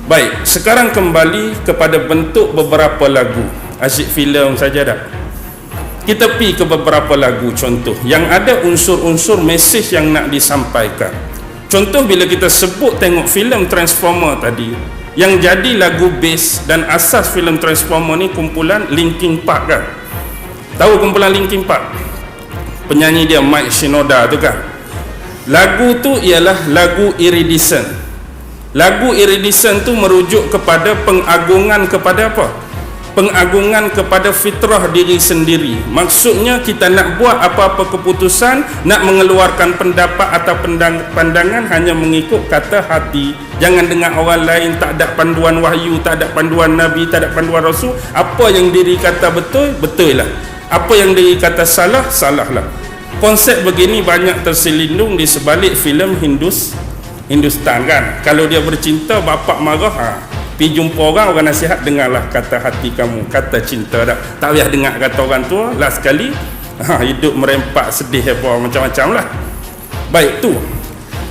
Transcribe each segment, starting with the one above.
Baik, sekarang kembali kepada bentuk beberapa lagu. Asyik filem saja dah. Kita pergi ke beberapa lagu contoh yang ada unsur-unsur mesej yang nak disampaikan. Contoh bila kita sebut tengok filem Transformer tadi, yang jadi lagu base dan asas filem Transformer ni kumpulan Linkin Park kan? Tahu kumpulan Linkin Park? Penyanyi dia Mike Shinoda tu kan? Lagu tu ialah lagu Iridescent. Lagu Iridescent tu merujuk kepada pengagungan kepada apa? Pengagungan kepada fitrah diri sendiri. Maksudnya kita nak buat apa-apa keputusan, nak mengeluarkan pendapat atau pandangan hanya mengikut kata hati. Jangan dengar orang lain, tak ada panduan wahyu, tak ada panduan Nabi, tak ada panduan Rasul. Apa yang diri kata betul, betul lah. Apa yang diri kata salah, salah lah. Konsep begini banyak terselindung di sebalik filem Hindustan kan. Kalau dia bercinta, bapak marah, pergi jumpa orang nasihat, dengarlah kata hati kamu, kata cinta dah. Tak payah dengar kata orang tua. Last sekali hidup merempak, sedih apa macam-macam lah. Baik, tu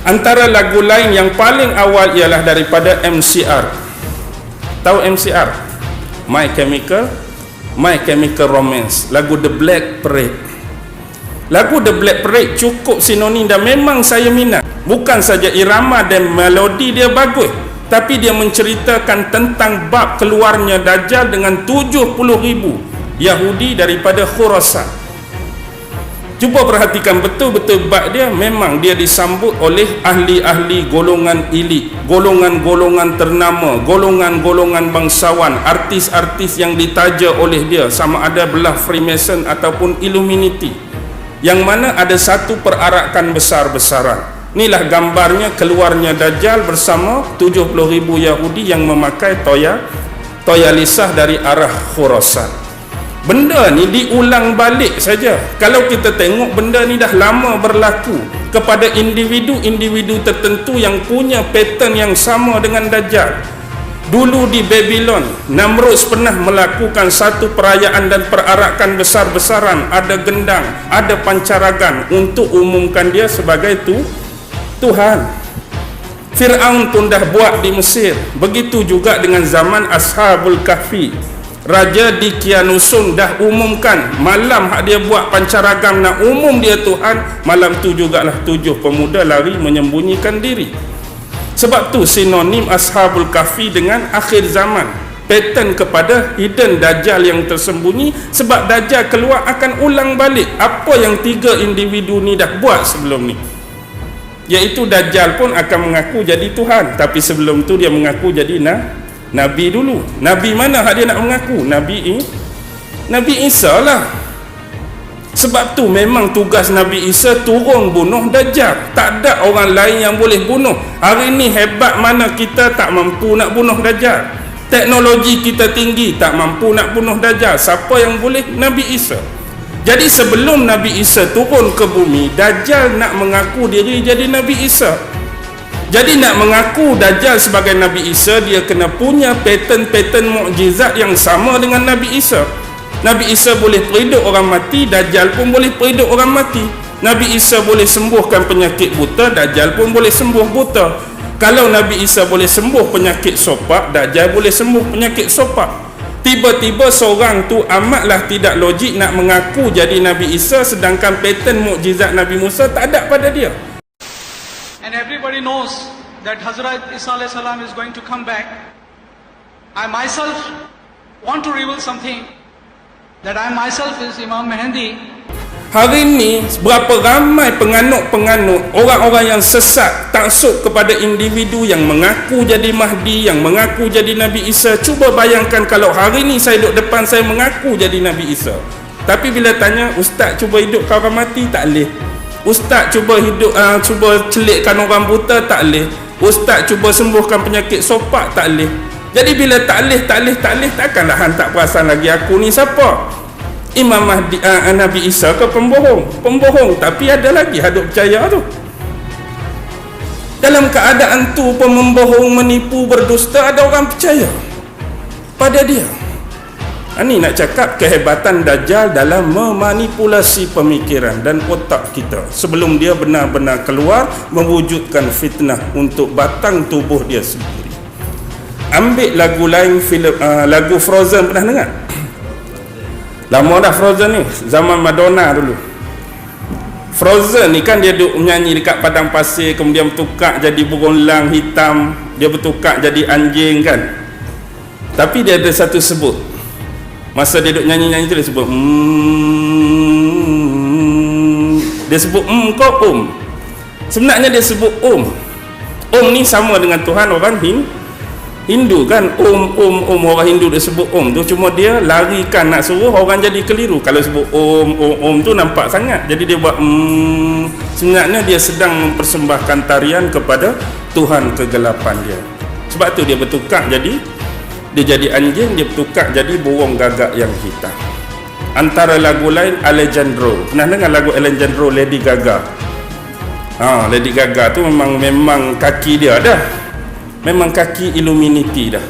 antara lagu lain yang paling awal ialah daripada MCR. Tahu MCR? My Chemical Romance. Lagu The Black Parade. Lagu The Black Parade cukup sinonim dan memang saya minat. Bukan saja irama dan melodi dia bagus, tapi dia menceritakan tentang bab keluarnya Dajjal dengan 70,000 Yahudi daripada Khurasan. Cuba perhatikan betul-betul bab dia. Memang dia disambut oleh ahli-ahli golongan elit, golongan-golongan ternama, golongan-golongan bangsawan, artis-artis yang ditaja oleh dia, sama ada belah Freemason ataupun Illuminati, yang mana ada satu perarakan besar-besaran. Inilah gambarnya keluarnya Dajjal bersama 70,000 Yahudi yang memakai toya lisah dari arah Khurasan. Benda ni diulang balik saja. Kalau kita tengok, benda ni dah lama berlaku kepada individu-individu tertentu yang punya pattern yang sama dengan Dajjal. Dulu di Babylon, Namrud pernah melakukan satu perayaan dan perarakan besar-besaran. Ada gendang, ada pancaragan untuk umumkan dia sebagai Tuhan. Fir'aun pun dah buat di Mesir. Begitu juga dengan zaman Ashabul Kahfi. Raja di Kianusun dah umumkan. Malam hak dia buat pancaragam nak umum dia Tuhan, malam tu jugalah 7 pemuda lari menyembunyikan diri. Sebab tu sinonim Ashabul Kahfi dengan akhir zaman. Pattern kepada hidden Dajjal yang tersembunyi. Sebab Dajjal keluar akan ulang balik apa yang 3 individu ni dah buat sebelum ni. Iaitu Dajjal pun akan mengaku jadi Tuhan, tapi sebelum tu dia mengaku jadi Nabi dulu. Nabi mana hak dia nak mengaku? Nabi Isa lah. Sebab tu memang tugas Nabi Isa turun bunuh Dajjal. Tak ada orang lain yang boleh bunuh. Hari ni hebat mana kita tak mampu nak bunuh Dajjal. Teknologi kita tinggi, tak mampu nak bunuh Dajjal. Siapa yang boleh? Nabi Isa. Jadi sebelum Nabi Isa turun ke bumi, Dajjal nak mengaku diri jadi Nabi Isa. Jadi nak mengaku Dajjal sebagai Nabi Isa, dia kena punya pattern-pattern mukjizat yang sama dengan Nabi Isa. Nabi Isa boleh perhidup orang mati, Dajjal pun boleh perhidup orang mati. Nabi Isa boleh sembuhkan penyakit buta, Dajjal pun boleh sembuh buta. Kalau Nabi Isa boleh sembuh penyakit sopak, Dajjal boleh sembuh penyakit sopak. Tiba-tiba seorang tu amatlah tidak logik nak mengaku jadi Nabi Isa, sedangkan pattern mukjizat Nabi Musa tak ada pada dia. And everybody knows that Hazrat Isa alayhi salam is going to come back. I myself want to reveal something, that I myself is Imam Mahdi. Hari ni berapa ramai penganut-penganut, orang-orang yang sesat, taksub kepada individu yang mengaku jadi Mahdi, yang mengaku jadi Nabi Isa. Cuba bayangkan kalau hari ni saya duduk depan, saya mengaku jadi Nabi Isa. Tapi bila tanya, Ustaz cuba hidupkan orang mati, tak boleh. Ustaz cuba cuba celikkan orang buta, tak boleh. Ustaz cuba sembuhkan penyakit sopak, tak boleh. Jadi bila tak boleh, takkanlah hang tak perasan lagi aku ni siapa? Imam Mahdi, Nabi Isa ke pembohong, tapi ada lagi hadut percaya tu. Dalam keadaan tu pun membohong, menipu, berdusta, ada orang percaya pada dia. Ini nak cakap kehebatan Dajjal dalam memanipulasi pemikiran dan otak kita sebelum dia benar-benar keluar mewujudkan fitnah untuk batang tubuh dia sendiri. ambil lagu lain, filem lagu Frozen, pernah dengar? Lama dah Frozen ni, zaman Madonna dulu. Frozen ni kan dia duduk menyanyi dekat padang pasir, kemudian bertukar jadi berulang hitam, dia bertukar jadi anjing kan. Tapi dia ada satu sebut, masa dia duduk nyanyi-nyanyi tu dia sebut dia sebut kau sebenarnya dia sebut ni sama dengan Tuhan orang Hindu kan. Orang Hindu dia sebut tu, cuma dia larikan nak suruh orang jadi keliru. Kalau sebut om tu nampak sangat, jadi dia buat sebenarnya dia sedang mempersembahkan tarian kepada Tuhan kegelapan dia. Sebab tu dia bertukar jadi anjing, dia bertukar jadi burung gagak yang hitam. Antara lagu lain Alejandro, pernah dengar lagu Alejandro Lady Gaga? Lady Gaga tu memang kaki dia dah, memang kaki Illuminati dah,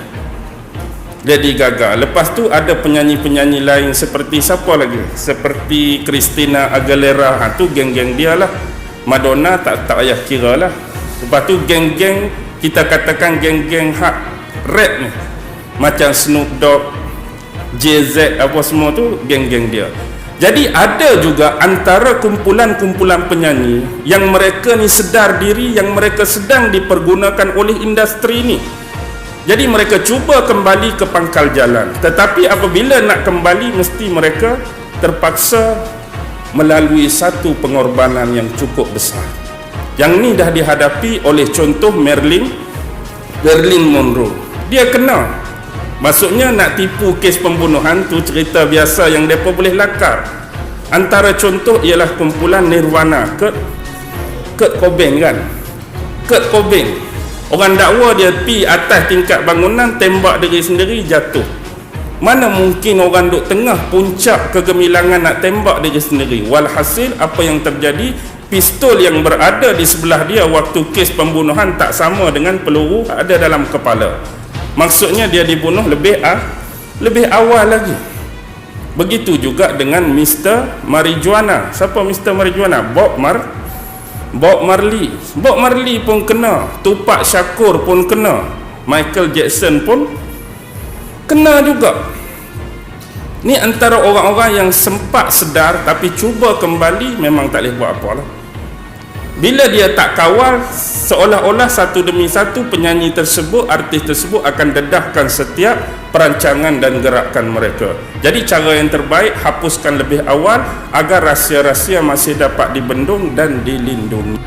Lady Gaga. Lepas tu ada penyanyi-penyanyi lain seperti siapa lagi? Seperti Christina Aguilera, tu geng-geng dia lah. Madonna tak payah kira lah. Lepas tu geng-geng, kita katakan geng-geng hak rap ni, macam Snoop Dogg, JZ, apa semua tu geng-geng dia. Jadi ada juga antara kumpulan-kumpulan penyanyi yang mereka ni sedar diri, yang mereka sedang dipergunakan oleh industri ni. Jadi mereka cuba kembali ke pangkal jalan, tetapi apabila nak kembali mesti mereka terpaksa melalui satu pengorbanan yang cukup besar. Yang ni dah dihadapi oleh contoh Marilyn Monroe. Dia kena, maksudnya nak tipu kes pembunuhan tu cerita biasa yang mereka boleh lakar. Antara contoh ialah kumpulan Nirvana, Kurt Cobain kan. Kurt Cobain, orang dakwa dia pi atas tingkat bangunan, tembak diri sendiri, jatuh. Mana mungkin orang duk tengah puncak kegemilangan nak tembak diri sendiri. Walhasil apa yang terjadi, pistol yang berada di sebelah dia waktu kes pembunuhan tak sama dengan peluru ada dalam kepala. Maksudnya dia dibunuh lebih awal lagi. Begitu juga dengan Mr. Marijuana. Siapa Mr. Marijuana? Bob Marley. Bob Marley pun kena, Tupac Shakur pun kena, Michael Jackson pun kena juga. Ni antara orang-orang yang sempat sedar tapi cuba kembali, memang tak boleh buat apa lah. Bila dia tak kawal, seolah-olah satu demi satu penyanyi tersebut, artis tersebut akan dedahkan setiap perancangan dan gerakan mereka. Jadi cara yang terbaik, hapuskan lebih awal agar rahsia-rahsia masih dapat dibendung dan dilindungi.